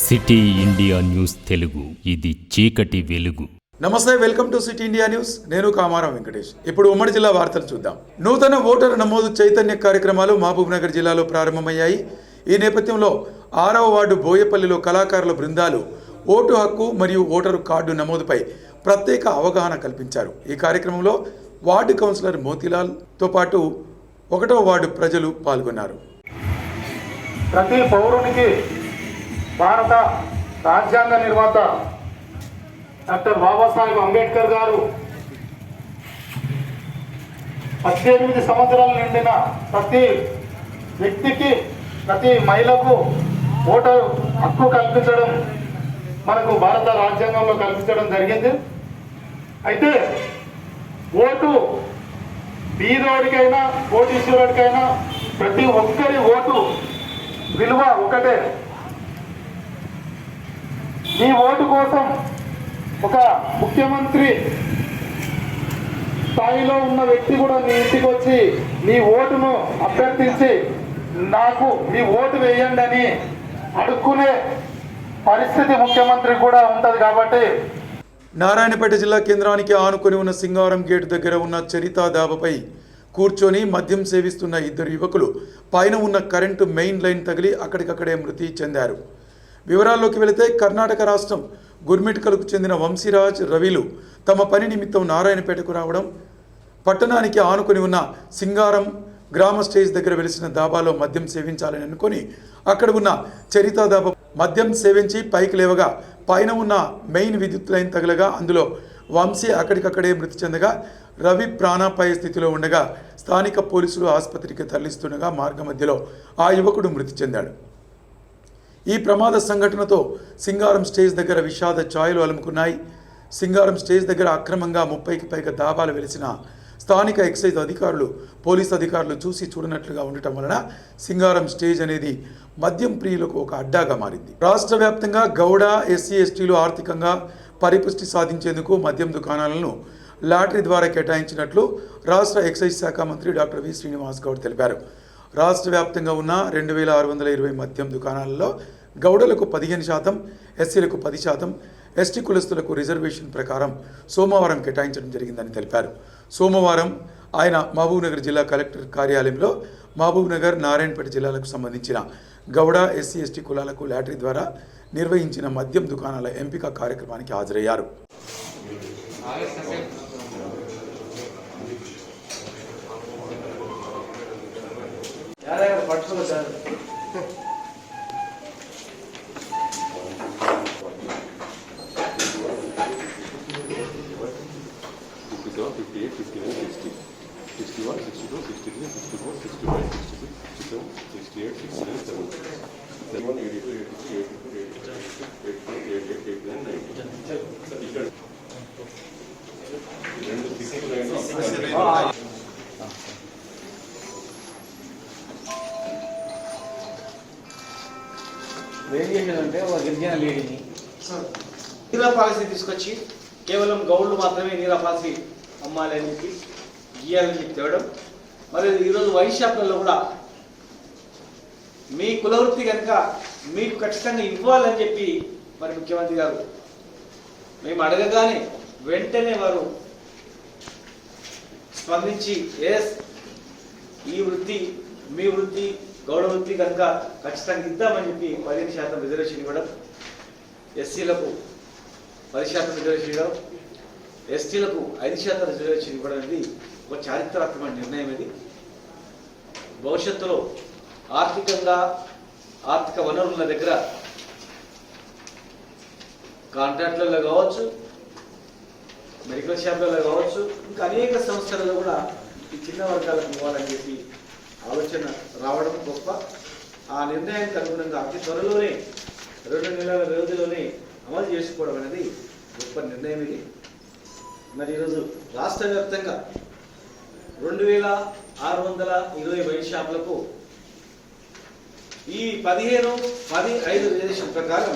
City India news Telugu, ఇది చీకటి వెలుగు. నమస్తే, welcome to city India news. నేను కామారం వెంకటేష్. ఇప్పుడు ఉమ్మడి జిల్లా వార్తలు చూద్దాం. నూతన ఓటరు నమోదు చైతన్య కార్యక్రమాలు మహబూబ్ నగర్ జిల్లాలో ప్రారంభమయ్యాయి. ఈ నేపథ్యంలో 6వ వార్డు బోయపల్లిలో కళాకారుల బృందాలు ఓటు హక్కు మరియు ఓటరు కార్డు నమోదుపై ప్రత్యేక అవగాహన కల్పించారు. ఈ కార్యక్రమంలో వార్డు కౌన్సిలర్ మోతీలాల్తో పాటు 1వ వార్డు ప్రజలు పాల్గొన్నారు. ప్రతి పౌరునికి భారత రాజ్యాంగ నిర్మాత డాక్టర్ బాబాసాహెబ్ అంబేద్కర్ గారు 18 సంవత్సరాలు నిండిన ప్రతి వ్యక్తికి, ప్రతి మహిళకు ఓటు హక్కు కల్పించడం మనకు భారత రాజ్యాంగంలో కల్పించడం జరిగింది. అయితే ఓటు బీదోడికైనా కోటీశ్వరుడికైనా ప్రతి ఒక్కరి ఓటు విలువ ఒకటే. ఈ ఓటు కోసం ఒక ముఖ్యమంత్రి స్థాయిలో ఉన్న వ్యక్తి కూడా నీ ఇంటికి వచ్చి నీ ఓటును అభ్యర్థించి నాకు మీ ఓటు వేయండి అని అడుక్కునే పరిస్థితి ముఖ్యమంత్రి కూడా ఉంటుంది. కాబట్టి నారాయణపేట జిల్లా కేంద్రానికి ఆనుకొని ఉన్న సింగారం గేటు దగ్గర ఉన్న చరితా డాబాపై కూర్చొని మద్యం సేవిస్తున్న 2 యువకులు పైన ఉన్న కరెంటు మెయిన్ లైన్ తగిలి అక్కడికక్కడే మృతి చెందారు. వివరాల్లోకి వెళితే కర్ణాటక రాష్ట్రం గుర్మిట్కలకు చెందిన వంశీరాజ్, రవిలు తమ పని నిమిత్తం నారాయణపేటకు రావడం, పట్టణానికి ఆనుకొని ఉన్న సింగారం గ్రామ స్టేజ్ దగ్గర వెలిసిన దాబాలో మద్యం సేవించాలని అనుకొని అక్కడ ఉన్న చరితా దాబా మద్యం సేవించి పైకి లేవగా పైన ఉన్న మెయిన్ విద్యుత్ లైన్ తగలగా అందులో వంశీ అక్కడికక్కడే మృతి చెందగా రవి ప్రాణాపాయ స్థితిలో ఉండగా స్థానిక పోలీసులు ఆసుపత్రికి తరలిస్తుండగా మార్గ మధ్యలో ఆ యువకుడు మృతి చెందాడు. ఈ ప్రమాద సంఘటనతో సింగారం స్టేజ్ దగ్గర విషాద ఛాయలు అలుముకున్నాయి. సింగారం స్టేజ్ దగ్గర అక్రమంగా 30కి పైగా దాబాలు వెలిసిన స్థానిక ఎక్సైజ్ అధికారులు, పోలీసు అధికారులు చూసి చూడనట్లుగా ఉండటం వలన సింగారం స్టేజ్ అనేది మద్యం ప్రియులకు ఒక అడ్డాగా మారింది. రాష్ట్ర వ్యాప్తంగా గౌడ, ఎస్సీ, ఎస్టీలు ఆర్థికంగా పరిపుష్టి సాధించేందుకు మద్యం దుకాణాలను లాటరీ ద్వారా కేటాయించినట్లు రాష్ట్ర ఎక్సైజ్ శాఖ మంత్రి డాక్టర్ వి శ్రీనివాస్ గౌడ్ తెలిపారు. రాష్ట్ర వ్యాప్తంగా ఉన్న 2620 మద్యం దుకాణాలలో గౌడలకు 15%, ఎస్సీలకు 10%, ఎస్టీ కులస్తులకు రిజర్వేషన్ ప్రకారం సోమవారం కేటాయించడం జరిగిందని తెలిపారు. సోమవారం ఆయన మహబూబ్ నగర్ జిల్లా కలెక్టర్ కార్యాలయంలో మహబూబ్ నగర్, నారాయణపేట జిల్లాలకు సంబంధించిన గౌడ, ఎస్సీ, ఎస్టీ కులాలకు లాటరీ ద్వారా నిర్వహించిన మద్యం దుకాణాల ఎంపిక కార్యక్రమానికి హాజరయ్యారు. అంటే ఒక గిరిజన లేడీని నీరా పాలసీ తీసుకొచ్చి కేవలం గౌడ్లు మాత్రమే నీరా పాలసీ అమ్మాలి అని చెప్పి గీయాలని చెప్పి తేవడం. మరి ఈరోజు వైన్ షాప్లలో కూడా మీ కులవృత్తి కనుక మీకు ఖచ్చితంగా ఇవ్వాలని చెప్పి మరి ముఖ్యమంత్రి గారు మేము అడగగానే వెంటనే వారు స్పందించి ఎస్ ఈ వృత్తి మీ వృత్తి గౌడ వృత్తి కనుక ఖచ్చితంగా ఇద్దామని చెప్పి 15% రిజర్వేషన్ ఇవ్వడం, ఎస్సీలకు 10% రిజర్వేషన్ ఇవ్వడం, ఎస్టీలకు 5% రిజర్వేషన్ ఇవ్వడం అనేది ఒక చారిత్రాత్మక నిర్ణయం. ఇది భవిష్యత్తులో ఆర్థిక వనరుల దగ్గర కాంట్రాక్టులలో కావచ్చు, మెడికల్ షాపులలో కావచ్చు, ఇంకా అనేక సంస్థలలో కూడా ఈ చిన్న వర్గాలకు ఇవ్వాలని చెప్పి ఆలోచన రావడం గొప్ప. ఆ నిర్ణయానికి అనుగుణంగా అతి త్వరలోనే 2 నెలల వ్యవధిలోనే అమలు చేసుకోవడం అనేది గొప్ప నిర్ణయం. ఇది మరి ఈరోజు రాష్ట్ర వ్యాప్తంగా 2620 వైన్ షాపులకు ఈ 15/10/5 రిజర్వేషన్ ప్రకారం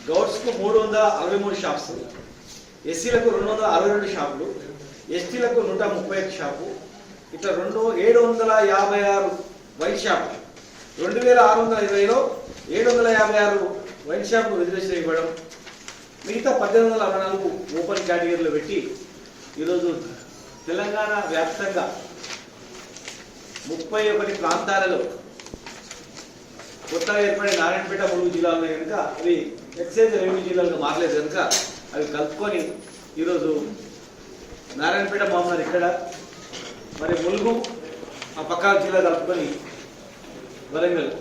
గౌడ్స్కు 363 షాప్స్, ఎస్సీలకు 262 షాపులు, ఎస్టీలకు 131 షాపు, ఇట్లా 756 వైన్ షాపులు 2620లో 756 వైన్ షాప్ రిజర్వేషన్ ఇవ్వడం, మిగతా 1844 ఓపెన్ కేటగిరీలో పెట్టి ఈరోజు తెలంగాణ వ్యాప్తంగా 31 ప్రాంతాలలో కొత్తగా ఏర్పడే నారాయణపేట, ములుగు జిల్లాలో కనుక అవి ఎక్సైజ్ రెవెన్యూ జిల్లాలుగా మారలేదు కనుక అవి కలుపుకొని ఈరోజు నారాయణపేట మామూలు ఇక్కడ, మరి ములుగు ఆ పక్క జిల్లా కలుపుకొని వరంగల్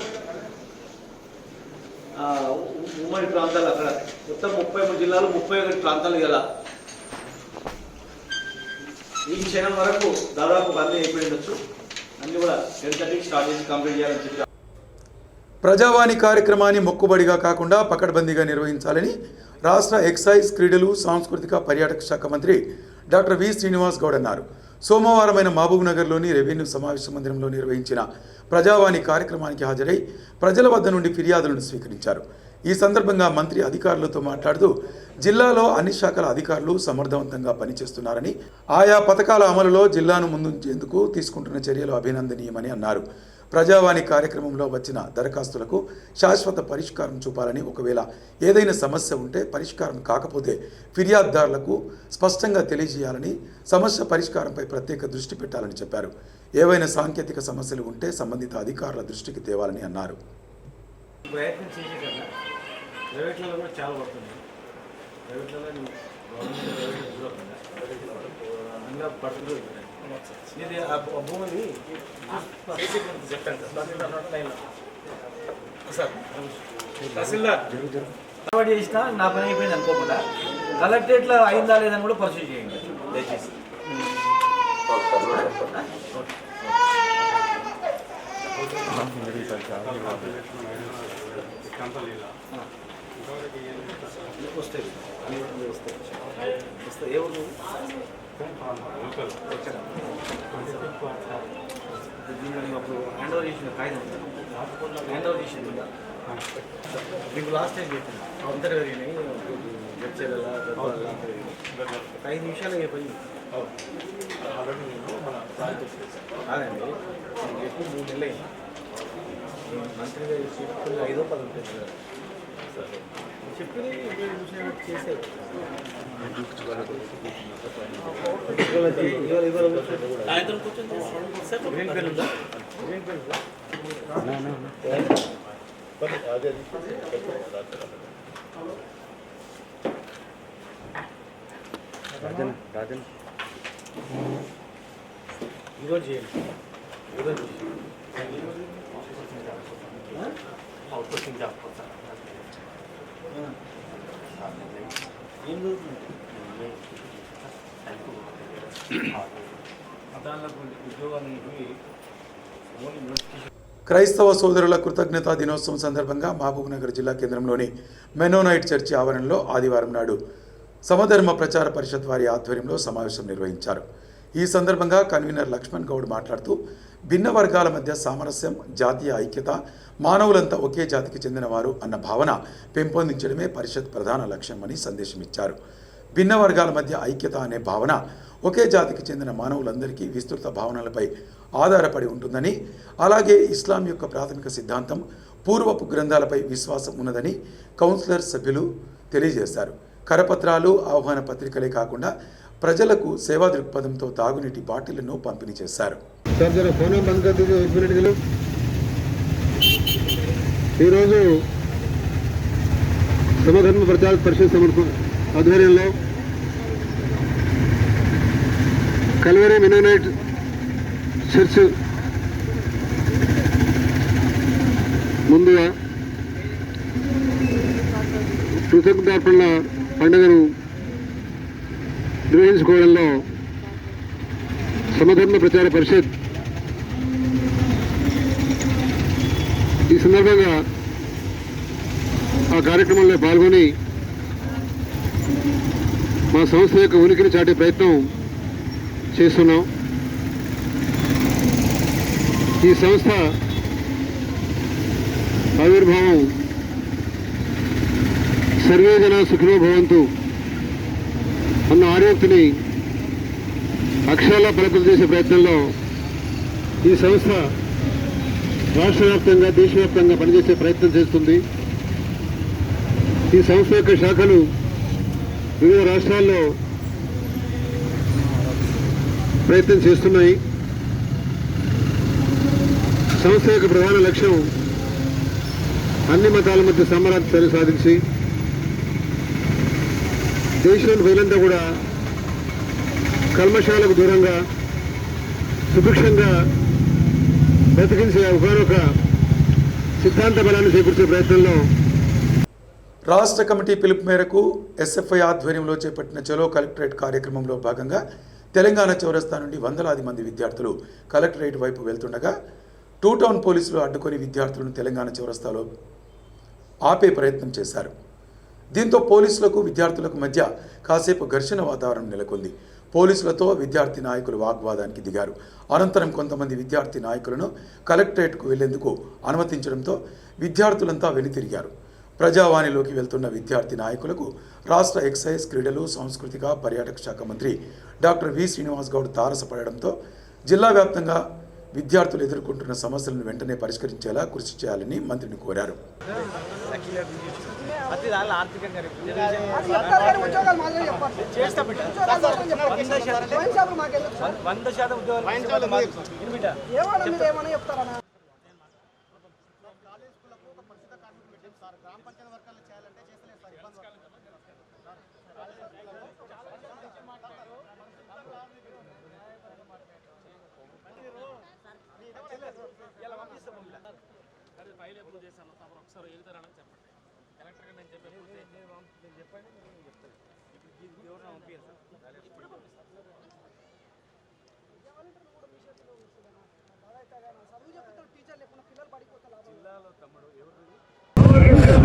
ఉమ్మడి ప్రాంతాలు అక్కడ మొత్తం 33 జిల్లాలు 31 ప్రాంతాలు గల ఈ క్షణం వరకు దాదాపు అన్నీ అయిపోయి ఉండొచ్చు. అన్నీ కూడా 10:30 స్టార్ట్ చేసి కంప్లీట్ చేయాలని చెప్పి ప్రజావాణి కార్యక్రమాన్ని మొక్కుబడిగా కాకుండా పకడ్బందీగా నిర్వహించాలని రాష్ట్ర ఎక్సైజ్, క్రీడలు, సాంస్కృతిక పర్యాటక శాఖ మంత్రి డాక్టర్ వి శ్రీనివాస్ గౌడ్ అన్నారు. సోమవారమైన మహబూబ్నగర్లోని రెవెన్యూ సమావేశ మందిరంలో నిర్వహించిన ప్రజావాణి కార్యక్రమానికి హాజరై ప్రజల వద్ద నుండి ఫిర్యాదులను స్వీకరించారు. ఈ సందర్భంగా మంత్రి అధికారులతో మాట్లాడుతూ జిల్లాలో అన్ని శాఖల అధికారులు సమర్థవంతంగా పనిచేస్తున్నారని, ఆయా పథకాల అమలులో జిల్లాను ముందుంచేందుకు తీసుకుంటున్న చర్యలు అభినందనీయమని అన్నారు. ప్రజావాణి కార్యక్రమంలో వచ్చిన దరఖాస్తులకు శాశ్వత పరిష్కారం చూపాలని, ఒకవేళ ఏదైనా సమస్య ఉంటే పరిష్కారం కాకపోతే ఫిర్యాదుదారులకు స్పష్టంగా తెలియజేయాలని, సమస్య పరిష్కారంపై ప్రత్యేక దృష్టి పెట్టాలని చెప్పారు. ఏవైనా సాంకేతిక సమస్యలు ఉంటే సంబంధిత అధికారుల దృష్టికి తేవాలని అన్నారు. ప్రయత్నం చేసే కన్నా ప్రైవేట్లలో కూడా చాలా పడుతుంది. ప్రైవేట్లలో అందులో పడుతుంది. ఇది ఆ భూమిని సార్ చేసినా నా పని అయిపోయింది అనుకోకుండా కలెక్టరేట్లో అయిందా లేదని కూడా పరిశీలి చేయండి దయచేసి. వస్తాయి ఏ ఊరు అప్పుడు హ్యాండ్ ఓవర్ చేసిన కాగితం హ్యాండ్ ఓవర్ చేసింది ఉందా మీకు లాస్ట్ టైం చెప్పాను అందరు కలిగినాయి వెబ్సైట్ 5 నిమిషాలు అయిపోయింది. కాదండి ఎక్కువ 3 నెలలు అయింది. మంత్రిగా చెప్పుకుని 5-10 ఉంటుంది కదా చెప్పుకుని చేసే సాయంత్రం కూర్చొని గ్రీన్ పెన్ ఉందా? గ్రీన్ పెన్ రాజన్ ఈరోజు చేయండి. ఈరోజు ఏం క్రైస్తవ సోదరుల కృతజ్ఞతా దినోత్సవం సందర్భంగా మహబూబ్నగర్ జిల్లా కేంద్రంలోని మెనోనైట్ చర్చి ఆవరణలో ఆదివారం నాడు సమధర్మ ప్రచార పరిషత్ వారి ఆధ్వర్యంలో సమావేశం నిర్వహించారు. ఈ సందర్భంగా కన్వీనర్ లక్ష్మణ్ గౌడ్ మాట్లాడుతూ భిన్న వర్గాల మధ్య సామరస్యం, జాతీయ ఐక్యత, మానవులంతా ఒకే జాతికి చెందినవారు అన్న భావన పెంపొందించడమే పరిషత్ ప్రధాన లక్ష్యమని సందేశం ఇచ్చారు. భిన్న వర్గాల మధ్య ఐక్యత అనే భావన ఒకే జాతికి చెందిన మానవులందరికీ విస్తృత భావనలపై ఆధారపడి ఉంటుందని, అలాగే ఇస్లాం యొక్క ప్రాథమిక సిద్ధాంతం పూర్వపు గ్రంథాలపై విశ్వాసం ఉన్నదని కౌన్సిలర్ సభ్యులు తెలియజేశారు. కరపత్రాలు, ఆహ్వాన పత్రికలే కాకుండా ప్రజలకు సేవా దృక్పథంతో తాగునీటి బాటిళ్లను పంపిణీ చేశారు. ఈరోజు సమధర్మ ప్రచార పరిషత్ ఆధ్వర్యంలో కల్వరి మెనోనైట్ చర్చ్ ముందుగా కృతజ్ఞతార్పణ పండుగను నిర్వహించుకోవడంలో సమధర్మ ప్రచార పరిషత్ ఈ సందర్భంగా ఆ కార్యక్రమంలో పాల్గొని మా సంస్థ యొక్క ఉనికిని చాటే ప్రయత్నం చేస్తున్నాం. ఈ సంస్థ ఆవిర్భావం సర్వే జన సుఖినో భవంతు అన్న ఆర్యోక్తిని అక్షరాలా బలపరి చేసే ప్రయత్నంలో ఈ సంస్థ రాష్ట్ర వ్యాప్తంగా, దేశవ్యాప్తంగా పనిచేసే ప్రయత్నం చేస్తుంది. ఈ సంస్థ యొక్క శాఖలు వివిధ రాష్ట్రాల్లో ప్రయత్నం చేస్తున్నాయి. సంస్థ యొక్క ప్రధాన లక్ష్యం అన్ని మతాల మధ్య సమానతను సాధించి దేశంలోని ప్రజలంతా కూడా కల్మషాలకు దూరంగా సుభిక్షంగా బ్రతికించే ఒకనొక సిద్ధాంత బలాన్ని చేకూర్చే ప్రయత్నంలో రాష్ట్ర కమిటీ పిలుపు మేరకు ఎస్ఎఫ్ఐ ఆధ్వర్యంలో చేపట్టిన చలో కలెక్టరేట్ కార్యక్రమంలో భాగంగా తెలంగాణ చౌరస్తా నుండి వందలాది మంది విద్యార్థులు కలెక్టరేట్ వైపు వెళ్తుండగా టూ టౌన్ పోలీసులు అడ్డుకొని విద్యార్థులను తెలంగాణ చౌరస్తాలో ఆపే ప్రయత్నం చేశారు. దీంతో పోలీసులకు విద్యార్థులకు మధ్య కాసేపు ఘర్షణ వాతావరణం నెలకొంది. పోలీసులతో విద్యార్థి నాయకులు వాగ్వాదానికి దిగారు. అనంతరం కొంతమంది విద్యార్థి నాయకులను కలెక్టరేట్కు వెళ్లేందుకు అనుమతించడంతో విద్యార్థులంతా వెనుతిరిగారు. ప్రజావాణిలోకి వెళ్తున్న విద్యార్థి నాయకులకు రాష్ట్ర ఎక్సైజ్, క్రీడలు, సాంస్కృతిక, పర్యాటక శాఖ మంత్రి డాక్టర్ వి. శ్రీనివాస్ గౌడ్ తారసపడడంతో జిల్లా వ్యాప్తంగా విద్యార్థులు ఎదుర్కొంటున్న సమస్యలను వెంటనే పరిష్కరించేలా కృషి చేయాలని మంత్రిని కోరారు.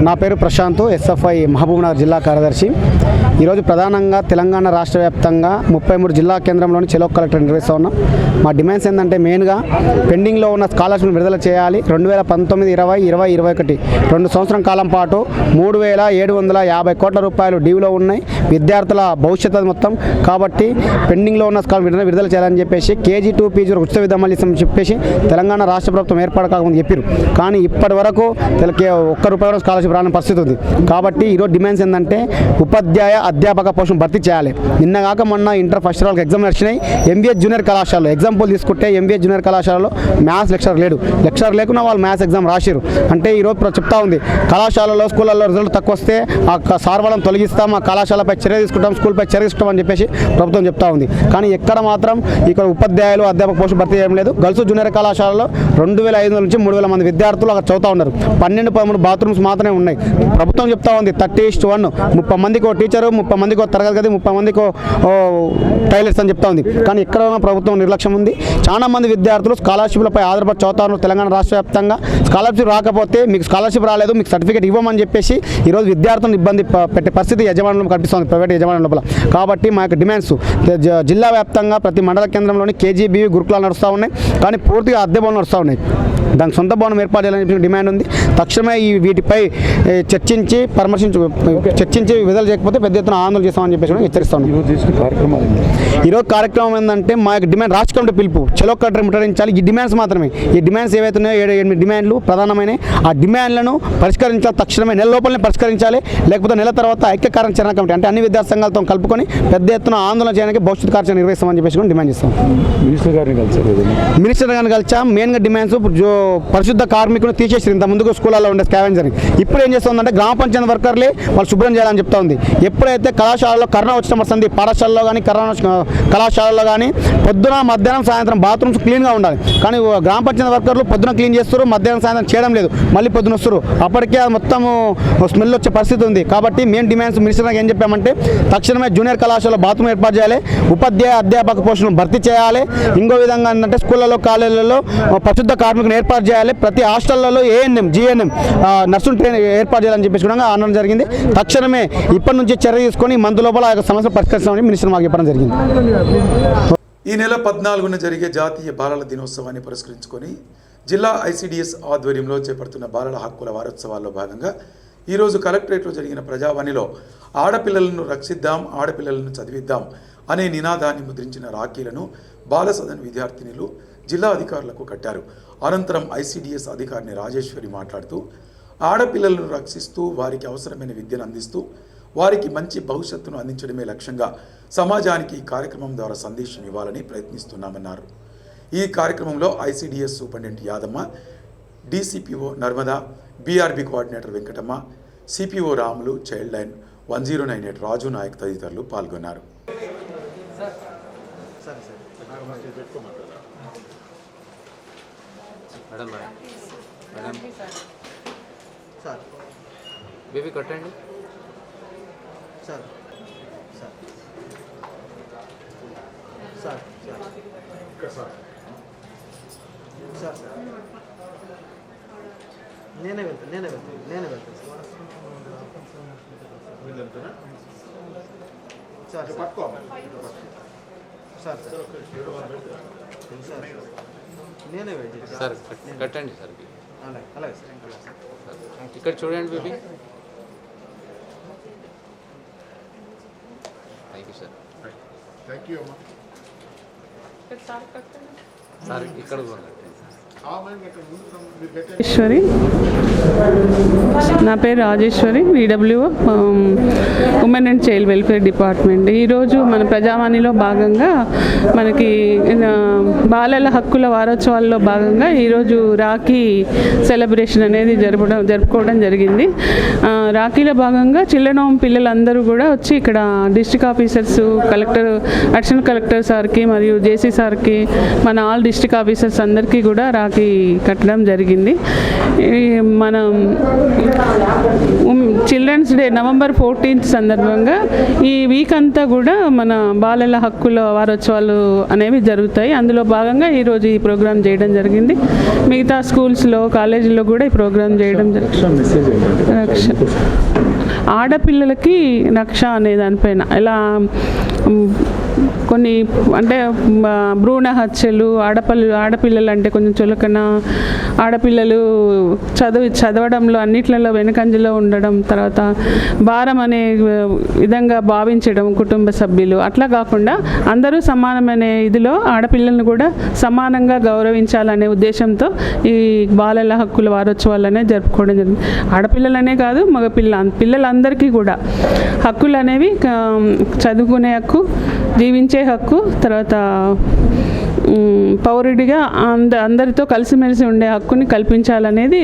నా పేరు ప్రశాంత్, ఎస్ఎఫ్ఐ మహబూబ్నగర్ జిల్లా కార్యదర్శి. ఈరోజు ప్రధానంగా తెలంగాణ రాష్ట్ర వ్యాప్తంగా 33 జిల్లా కేంద్రంలోని చెలో కలెక్టర్ నిర్వహిస్తూ ఉన్నాం. మా డిమాండ్స్ ఏంటంటే మెయిన్గా పెండింగ్లో ఉన్న స్కాలర్షిప్ను విడుదల చేయాలి. 2019, 20, 21 2 సంవత్సరం కాలం పాటు 3,750 కోట్ల రూపాయలు డ్యూలో ఉన్నాయి. విద్యార్థుల భవిష్యత్తు మొత్తం కాబట్టి పెండింగ్లో ఉన్న స్కాలర్షిప్ విడుదల చేయాలని చెప్పేసి KG to PG ఉచిత విధానాలు ఇస్తామని చెప్పేసి తెలంగాణ రాష్ట్ర ప్రభుత్వం ఏర్పాటు కాకముందు చెప్పారు. కానీ ఇప్పటి వరకు ₹1 స్కాలర్షిప్ రాని పరిస్థితి ఉంది. కాబట్టి ఈరోజు డిమాండ్స్ ఏంటంటే ఉపాధ్యాయ అధ్యాపక పోస్టును భర్తీ చేయాలి. నిన్నగాక మొన్న ఇంటర్ ఫస్ట్ ఇయర్ ఎగ్జామ్ నడిచినాయి. MBA జూనియర్ కళాశాలలో ఎగ్జాంపుల్ తీసుకుంటే MBA జూనియర్ కళాశాలలో మ్యాథ్స్ లెక్చర్ లేడు. లెక్చర్ లేకున్నా వాళ్ళు మ్యాథ్స్ ఎగ్జామ్ రాశారు. అంటే ఈరోజు చెప్తా ఉంది కళాశాలలో స్కూళ్ళల్లో రిజల్ట్ తక్కువ వస్తే ఆ సార్ వాళ్ళని తొలగిస్తాం, ఆ కళాశాలపై చర్య తీసుకుంటాం, స్కూల్పై చర్య తీసుకుంటాం అని చెప్పేసి ప్రభుత్వం చెప్తా ఉంది. కానీ ఎక్కడ మాత్రం ఇక్కడ ఉపాధ్యాయులు అధ్యాపక పోస్టులు భర్తీ చేయడం లేదు. గర్ల్స్ జూనియర్ కళాశాలలో 2,500 నుంచి 3,000 మంది విద్యార్థులు అక్కడ చదువుతూ ఉన్నారు. 12-13 బాత్రూమ్స్ మాత్రమే ఉన్నాయి. ప్రభుత్వం చెప్తా ఉంది 30:1, 30 మందికి టీచరు, 30 మందికి తరగతి గది, 30 మందికి టైలర్స్ అని చెప్తా ఉంది. కానీ ఎక్కడ ప్రభుత్వం నిర్లక్ష్యం ఉంది. చాలా మంది విద్యార్థులు స్కాలర్షిప్లపై ఆధారపడి చదువుతారు. తెలంగాణ రాష్ట్ర వ్యాప్తంగా స్కాలర్షిప్ రాకపోతే మీకు స్కాలర్షిప్ రాలేదు, మీకు సర్టిఫికేట్ ఇవ్వమని చెప్పేసి ఈరోజు విద్యార్థులను ఇబ్బంది పెట్టే పరిస్థితి యజమానులు కనిపిస్తుంది, ప్రైవేట్ యజమానుల లోపల. కాబట్టి మా యొక్క డిమాండ్స్ జిల్లా వ్యాప్తంగా ప్రతి మండల కేంద్రంలోని KGB గురుకులాలు నడుస్తూ ఉన్నాయి. కానీ పూర్తిగా అద్దె భవనాలు నడుస్తూ ఉన్నాయి. దానికి సొంత భవనం ఏర్పాటు చేయాలని డిమాండ్ ఉంది. తక్షణమే వీటిపై చర్చించి విడుదల చేయకపోతే పెద్ద ఎత్తున ఆందోళన చేస్తామని చెప్పేసి కూడా హెచ్చరిస్తాను. ఈరోజు కార్యక్రమం ఏంటంటే మా యొక్క డిమాండ్ రాష్ట్ర కమిటీ పిలుపు చెలో కలెక్టర్ ముట్టడించాలి. ఈ డిమాండ్స్ మాత్రమే. ఈ డిమాండ్స్ ఏవైతే ఉన్నాయో 7-8 డిమాండ్లు ప్రధానమైన ఆ డిమాండ్లను పరిష్కరించాలి. తక్షణమే నెల లోపలనే పరిష్కరించాలి. లేకపోతే నెల తర్వాత ఐక్య కార్యాచరణ కమిటీ అంటే అన్ని విద్యార్థి సంఘాలతో కలుపుకొని పెద్ద ఎత్తున ఆందోళన చేయడానికి భవిష్యత్ కార్యాచరణ నిర్వహిస్తామని చెప్పేసి కూడా డిమాండ్ చేస్తాం. మినిస్టర్ గారిని కలిసాం. మెయిన్గా డిమాండ్స్ పరిశుద్ధ కార్మికులు తీసేసి ఇంత ముందుకు స్కూళ్ళలో ఉండే స్కావెంజర్ ఇప్పుడు ఏం చేస్తుందంటే గ్రామ పంచాయతీ వర్కర్లే వాళ్ళు శుభ్రం చేయాలని చెప్తా ఉంది. ఎప్పుడైతే కళాశాలలో కరోనా వచ్చిన వస్తుంది, పాఠశాలలో కానీ కళాశాలలో కానీ పొద్దున మధ్యాహ్నం సాయంత్రం బాత్రూమ్స్ క్లీన్గా ఉండాలి. కానీ గ్రామ పంచాయతీ వర్కర్లు పొద్దున క్లీన్ చేస్తారు, మధ్యాహ్నం సాయంత్రం చేయడం లేదు, మళ్ళీ పొద్దున వస్తారు. అప్పటికే మొత్తం స్మెల్ వచ్చే పరిస్థితి ఉంది. కాబట్టి మెయిన్ డిమాండ్స్ మినిస్టర్ ఏం చెప్పామంటే తక్షణమే జూనియర్ కళాశాలలో బాత్రూమ్ ఏర్పాటు చేయాలి, ఉపాధ్యాయ అధ్యాపక పోస్టులను భర్తీ చేయాలి. ఇంకో విధంగా ఏంటంటే స్కూళ్ళలో కాలేజీలలో పరిశుద్ధ కార్మికులను ఏర్పాటు చేయాలి. ప్రతి హాస్టళ్లలో ANM GNM నర్సులు ట్రైన్ ఏర్పాటు చేయాలని చెప్పేసి కూడా అనడం జరిగింది. తక్షణమే ఇప్పటి నుంచి చర్య తీసుకొని మందు లోపల ఆ సమస్య పరిష్కరిస్తామని మినిస్టర్ మాకు చెప్పడం జరిగింది. ఈ నెల 14న జరిగే జాతీయ బాలల దినోత్సవాన్ని పురస్కరించుకొని జిల్లా ICDS ఆధ్వర్యంలో చేపడుతున్న బాలల హక్కుల వారోత్సవాల్లో భాగంగా ఈరోజు కలెక్టరేట్లో జరిగిన ప్రజావాణిలో ఆడపిల్లలను రక్షిద్దాం, ఆడపిల్లలను చదివిద్దాం అనే నినాదాన్ని ముద్రించిన రాఖీలను బాల సదన్ విద్యార్థినులు జిల్లా అధికారులకు కట్టారు. అనంతరం ICDS అధికారిని రాజేశ్వరి మాట్లాడుతూ ఆడపిల్లలను రక్షిస్తూ వారికి అవసరమైన విద్యను అందిస్తూ వారికి మంచి భవిష్యత్తును అందించడమే లక్ష్యంగా సమాజానికి ఈ కార్యక్రమం ద్వారా సందేశం ఇవ్వాలని ప్రయత్నిస్తున్నామన్నారు. ఈ కార్యక్రమంలో ICDS superintendent Yadamma, DCPO Narmada, BRB coordinator Venkatamma, CPO Ramulu, child line 1098 Raju Nayak తదితరులు పాల్గొన్నారు. సార్ బేబీ కట్టండి sir sir sir sir sir నేనే వెళ్తాను సార్ సార్ సార్ నేనే వెయిట్ సార్ కట్టండి సార్ అలాగే సార్ ఇక్కడ చూడండి baby. Thank you sir. Sir ఇక్కడ కూడా రాజేశ్వరి, నా పేరు Rajeshwari, EWO women and child welfare department. ఈరోజు మన ప్రజావాణిలో భాగంగా మనకి బాలల హక్కుల వారోత్సవాల్లో భాగంగా ఈరోజు రాఖీ సెలబ్రేషన్ అనేది జరుపుకోవడం జరిగింది. రాఖీలో భాగంగా చిల్డ్రన్ హోమ్ పిల్లలందరూ కూడా వచ్చి ఇక్కడ district officers, collector, additional collector సార్కి మరియు జేసీ సార్కి, మన ఆల్ డిస్ట్రిక్ట్ ఆఫీసర్స్ అందరికీ కూడా రాఖీ కట్టడం జరిగింది. మనం చిల్డ్రన్స్ డే నవంబర్ 14th సందర్భంగా ఈ వీక్ అంతా కూడా మన బాలల హక్కుల వారోత్సవాలు అనేవి జరుగుతాయి. అందులో భాగంగా ఈరోజు ఈ ప్రోగ్రాం చేయడం జరిగింది. మిగతా స్కూల్స్లో, కాలేజీల్లో కూడా ఈ ప్రోగ్రాం చేయడం జరిగింది. ఆడపిల్లలకి రక్ష అనే దానిపైన ఎలా కొన్ని అంటే భ్రూణ హత్యలు, ఆడపిల్లలు అంటే కొంచెం చులకన, ఆడపిల్లలు చదవడంలో అన్నిట్లలో వెనుకంజలో ఉండడం, తర్వాత భారం అనే విధంగా భావించడం కుటుంబ సభ్యులు, అట్లా కాకుండా అందరూ సమానమైన ఇదిలో ఆడపిల్లలను కూడా సమానంగా గౌరవించాలనే ఉద్దేశంతో ఈ బాలల హక్కుల వారోత్సవాలనే జరుపుకోవడం జరిగింది. ఆడపిల్లలనే కాదు, పిల్లలందరికీ కూడా హక్కులు అనేవి చదువుకునే హక్కు, జీవించే హక్కు, తర్వాత పౌరుడిగా అందరితో కలిసిమెలిసి ఉండే హక్కుని కల్పించాలనేది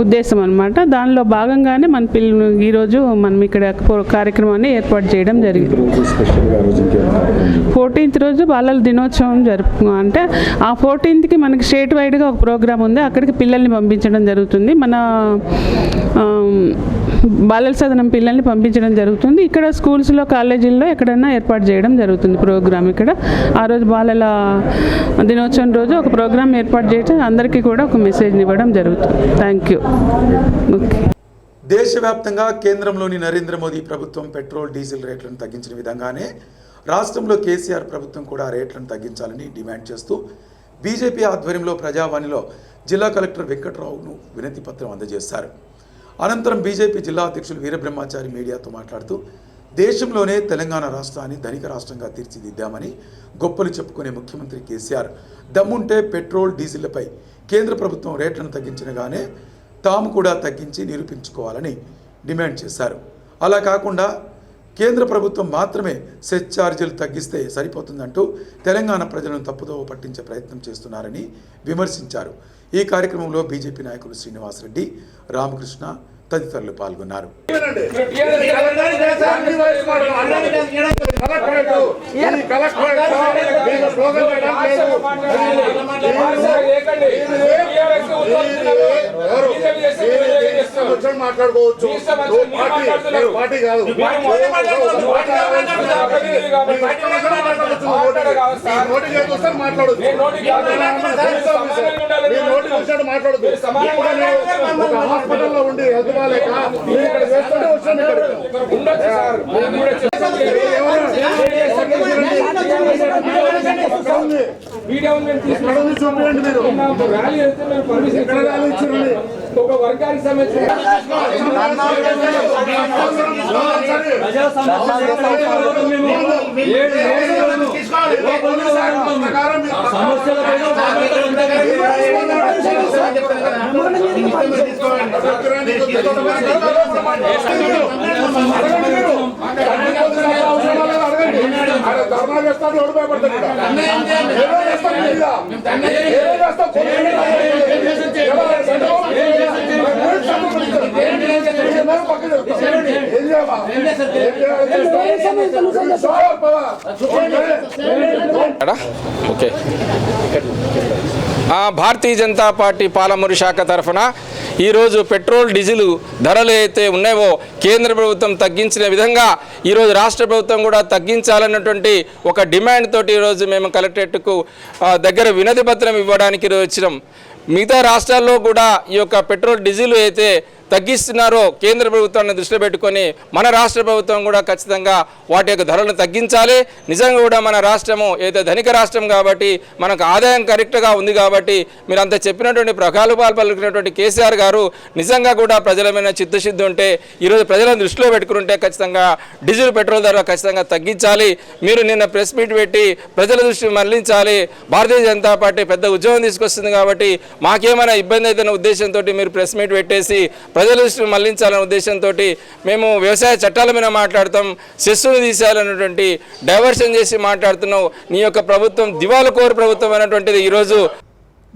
ఉద్దేశం అన్నమాట. దానిలో భాగంగానే మన ఈరోజు మనం ఇక్కడ కార్యక్రమాన్ని ఏర్పాటు చేయడం జరిగింది. 14th రోజు బాలల దినోత్సవం అంటే ఆ 14th మనకి స్టేట్ వైడ్గా ఒక ప్రోగ్రాం ఉంది. అక్కడికి పిల్లల్ని పంపించడం జరుగుతుంది. మన బాలల సదనం పిల్లల్ని పంపించడం జరుగుతుంది. ఇక్కడ స్కూల్స్లో, కాలేజీల్లో ఎక్కడైనా ఏర్పాటు చేయడం జరుగుతుంది ప్రోగ్రామ్. ఇక్కడ ఆ రోజు బాలల దినోత్సవం రోజు ఒక ప్రోగ్రామ్ ఏర్పాటు చేయడం, అందరికీ కూడా ఒక మెసేజ్ని ఇవ్వడం జరుగుతుంది. Thank you. ఓకే. దేశవ్యాప్తంగా కేంద్రంలోని నరేంద్ర మోదీ ప్రభుత్వం పెట్రోల్, డీజిల్ రేట్లను తగ్గించిన విధంగానే రాష్ట్రంలో కేసీఆర్ ప్రభుత్వం కూడా రేట్లను తగ్గించాలని డిమాండ్ చేస్తూ బీజేపీ ఆధ్వర్యంలో ప్రజావాణిలో జిల్లా కలెక్టర్ వెంకట్రావును వినతి పత్రం అందజేశారు. అనంతరం బీజేపీ జిల్లా అధ్యక్షులు వీరబ్రహ్మచారి మీడియాతో మాట్లాడుతూ దేశంలోనే తెలంగాణ రాష్ట్రాన్ని ధనిక రాష్ట్రంగా తీర్చిదిద్దామని గొప్పలు చెప్పుకునే ముఖ్యమంత్రి కేసీఆర్ దమ్ముంటే పెట్రోల్, డీజిళ్లపై కేంద్ర ప్రభుత్వం రేట్లను తగ్గించినగానే తాము కూడా తగ్గించి నిరూపించుకోవాలని డిమాండ్ చేశారు. అలా కాకుండా కేంద్ర ప్రభుత్వం మాత్రమే సెస్ ఛార్జీలు తగ్గిస్తే సరిపోతుందంటూ తెలంగాణ ప్రజలను తప్పుదోవ పట్టించే ప్రయత్నం చేస్తున్నారని విమర్శించారు. ఈ కార్యక్రమంలో బీజేపీ నాయకులు శ్రీనివాసరెడ్డి, రామకృష్ణ తదితరులు పాల్గొన్నారు. మాట్లాడుకోవచ్చు. పార్టీ కాదు, మాట్లాడదు. హాస్పిటల్లో ఉండి ఎదువాలేక ఇక్కడ చేస్తుంటే వచ్చాను. చూపించండి మీరు ఎక్కడ ర్యాలీ ఇచ్చారండి. ఒక వర్గానికి సంబంధించి ఓకే భారతీయ జనతా పార్టీ పాలమూరు శాఖ తరఫున ఈరోజు పెట్రోల్ డీజిల్ ధరలు అయితే ఉన్నాయో కేంద్ర ప్రభుత్వం తగ్గించిన విధంగా ఈరోజు రాష్ట్ర ప్రభుత్వం కూడా తగ్గించాలన్నటువంటి ఒక డిమాండ్ తోటి ఈరోజు మేము కలెక్టరేట్కు దగ్గర వినతి పత్రం ఇవ్వడానికి ఈరోజు వచ్చినాం. మిగతా రాష్ట్రాల్లో కూడా ఈ యొక్క పెట్రోల్ డీజిల్ అయితే తగ్గిస్తున్నారో కేంద్ర ప్రభుత్వాన్ని దృష్టిలో పెట్టుకొని మన రాష్ట్ర ప్రభుత్వం కూడా ఖచ్చితంగా వాటి యొక్క ధరలను తగ్గించాలి. నిజంగా కూడా మన రాష్ట్రము ఏదైతే ధనిక రాష్ట్రం కాబట్టి మనకు ఆదాయం కరెక్ట్గా ఉంది కాబట్టి మీరు అంత చెప్పినటువంటి ప్రగల్భాలు పలుకున్నటువంటి కేసీఆర్ గారు నిజంగా కూడా ప్రజల మీద చిత్తశుద్ధి ఉంటే ఈరోజు ప్రజలను దృష్టిలో పెట్టుకుంటే ఖచ్చితంగా డీజిల్ పెట్రోల్ ధర ఖచ్చితంగా తగ్గించాలి. మీరు నిన్న ప్రెస్ మీట్ పెట్టి ప్రజల దృష్టి మళ్లించాలి. భారతీయ జనతా పార్టీ పెద్ద ఉద్యమం తీసుకొస్తుంది కాబట్టి మాకేమైనా ఇబ్బంది అయితే ఉద్దేశంతో మీరు ప్రెస్ మీట్ పెట్టేసి ప్రజల దృష్టిని మళ్లించాలనే ఉద్దేశంతో మేము వ్యవసాయ చట్టాల మీద మాట్లాడతాం, సెస్సును తీసేయాలన్నటువంటి డైవర్షన్ చేసి మాట్లాడుతున్నాం. నీ యొక్క ప్రభుత్వం దివాళకోరు ప్రభుత్వం అనేటువంటిది ఈరోజు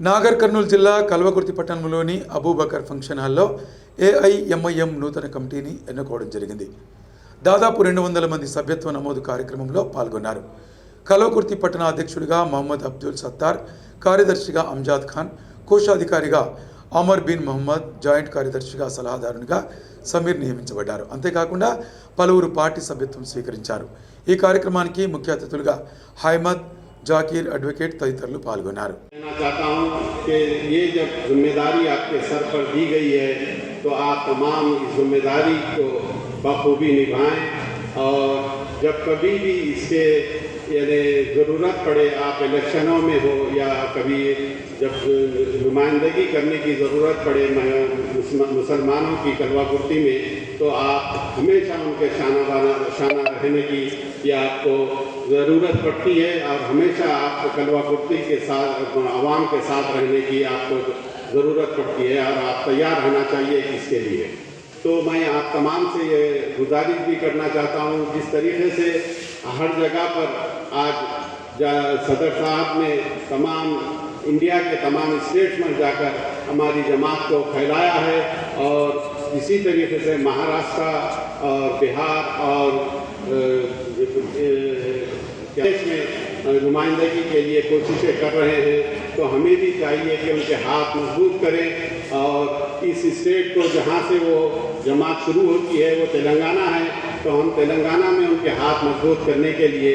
నాగర్ కర్నూలు జిల్లా కల్వకుర్తి పట్టణంలోని అబూబకర్ ఫంక్షన్ హాల్లో ఏఐఎంఐఎం నూతన కమిటీని ఎన్నుకోవడం జరిగింది. దాదాపు 200 మంది సభ్యత్వ నమోదు కార్యక్రమంలో పాల్గొన్నారు. కల్వకుర్తి పట్టణ అధ్యక్షుడిగా మహమ్మద్ అబ్దుల్ సత్తార్, కార్యదర్శిగా Amjad Khan, కోశాధికారిగా Amar bin Mohammed, joint కార్యదర్శిగా సలహాదారునిగా సమీర్ నియమించబడ్డారు. అంతేకాకుండా పలువురు పార్టీ సభ్యత్వం స్వీకరించారు. ఈ కార్యక్రమానికి ముఖ్య అతిథులుగా హైమద్, జాకీర్, అడ్వకేట్ తదితరులు పాల్గొన్నారు. यानी ज़रूरत पड़े, आप इलेक्शनों में हो या कभी जब नुमाइंदगी करने की ज़रूरत पड़े मुसलमानों की कलवाकुर्ती में, तो आप हमेशा उनके शाना रहने की या आपको ज़रूरत पड़ती है और हमेशा आपको कलवाकुर्ती के साथ आवाम के साथ रहने की आपको ज़रूरत पड़ती है और आप तैयार रहना चाहिए इसके लिए. तो मैं आप तमाम से ये गुजारिश भी करना चाहता हूँ, जिस तरीके से हर जगह पर आज सदर साहब ने तमाम इंडिया के तमाम स्टेट्स में जाकर हमारी जमात को फैलाया है और इसी तरीके से महाराष्ट्र और बिहार और देश में नुमाइंदगी के लिए कोशिशें कर रहे हैं. तो हमें भी चाहिए कि उनके हाथ मजबूत करें और इस स्टेट को जहाँ से वो जमात शुरू होती है वो तेलंगाना है, तो हम तेलंगाना में उनके हाथ मजबूत करने के लिए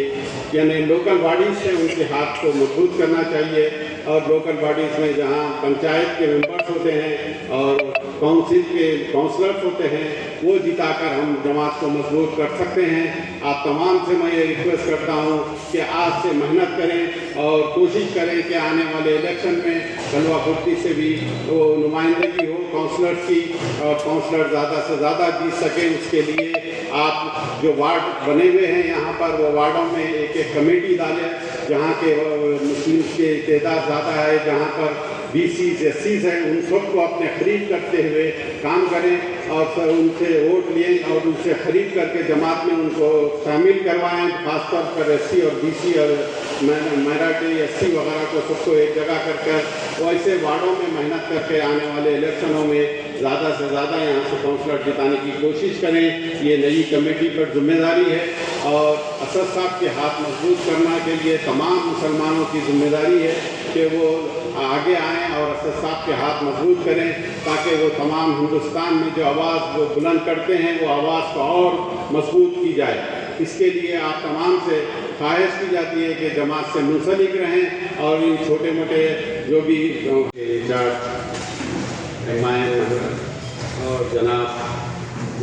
यानी लोकल बॉडीज़ से उनके हाथ को मजबूत करना चाहिए. और लोकल बॉडीज़ में जहाँ पंचायत के मेंबर्स होते हैं और काउंसिल के काउंसलर्स होते हैं, वो जिताकर हम जमात को मजबूत कर सकते हैं. आप तमाम से मैं ये रिक्वेस्ट करता हूँ कि आज से मेहनत करें और कोशिश करें कि आने वाले इलेक्शन में कलवाकुर्ती से भी वो नुमाइंदगी हो काउंसलर्स की और काउंसलर ज़्यादा से ज़्यादा जीत सकें. उसके लिए आप जो वार्ड बने हुए हैं यहाँ पर वो वार्डों में एक एक कमेटी डालें जहाँ के मुस्लिम की तादाद ज़्यादा है, जहाँ पर BCs SCs हैं, उन सबको अपने खरीद करते हुए काम करें और उनसे वोट लें और उनसे खरीद करके जमात में उनको शामिल करवाएं. खासतौर पर SC और BC और माइनॉरिटी SC वगैरह को सबको एक जगह करके वैसे वार्डों में मेहनत करके आने वाले इलेक्शनों में ज़्यादा से ज़्यादा यहाँ से काउंसलर जिताने की कोशिश करें. ये नई कमेटी पर जिम्मेदारी है और असद साहब के हाथ मजबूत करने के लिए तमाम मुसलमानों की जिम्मेदारी है कि वो आगे आएँ और असद साहब के हाथ मजबूत करें ताकि वो तमाम हिंदुस्तान में जो आवाज़ वो बुलंद करते हैं वो आवाज़ को और मजबूत की जाए. इसके लिए आप तमाम से ख्वाहिश की जाती है कि जमात से मुंसलिक रहें और इन छोटे मोटे जो भी और जनाब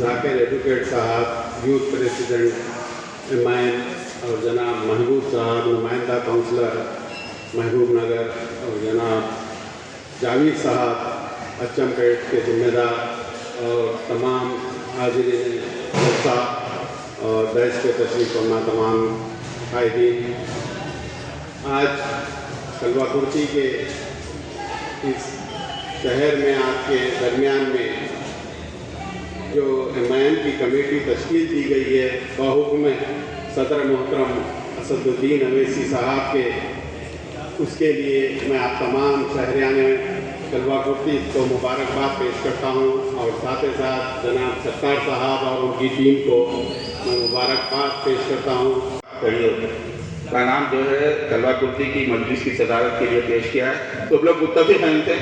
जाकिर एडवोकेट साहब यूथ प्रेसिडेंट एमाइन और जनाब महबूब साहब नुमाइंदा काउंसलर महबूब नगर और जनाब जावेद साहब अचमपेट के जिम्मेदार और तमाम हाजिरीन जलसा और देश के तशरीफ फरमा तमाम कायदीन आज कलवाकुर्ती के इस शहर में आपके दरमियान में जो एमआईएम की कमेटी तश्कील दी गई है बहुहुक्म सदर मोहतरम असदुद्दीन अवैसी साहब के, उसके लिए मैं आप तमाम शहरियान कलवाकुर्ती को मुबारकबाद पेश करता हूँ और साथ ही साथ जनाब सत्तार साहब और उनकी टीम को मैं मुबारकबाद पेश करता हूँ। का नाम जो है कलवाकुर्ती की मजलिस की सदारत के लिए पेश किया है, तो लोग मुत्तफिक हैं इनसे।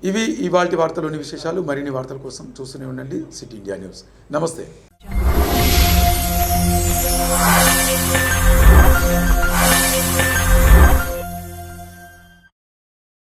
ఇవి ఇవాల్టి వార్తలోని విశేషాలు. మరిన్ని వార్తల కోసం చూస్తూనే ఉండండి సిటీ ఇండియా న్యూస్. నమస్తే.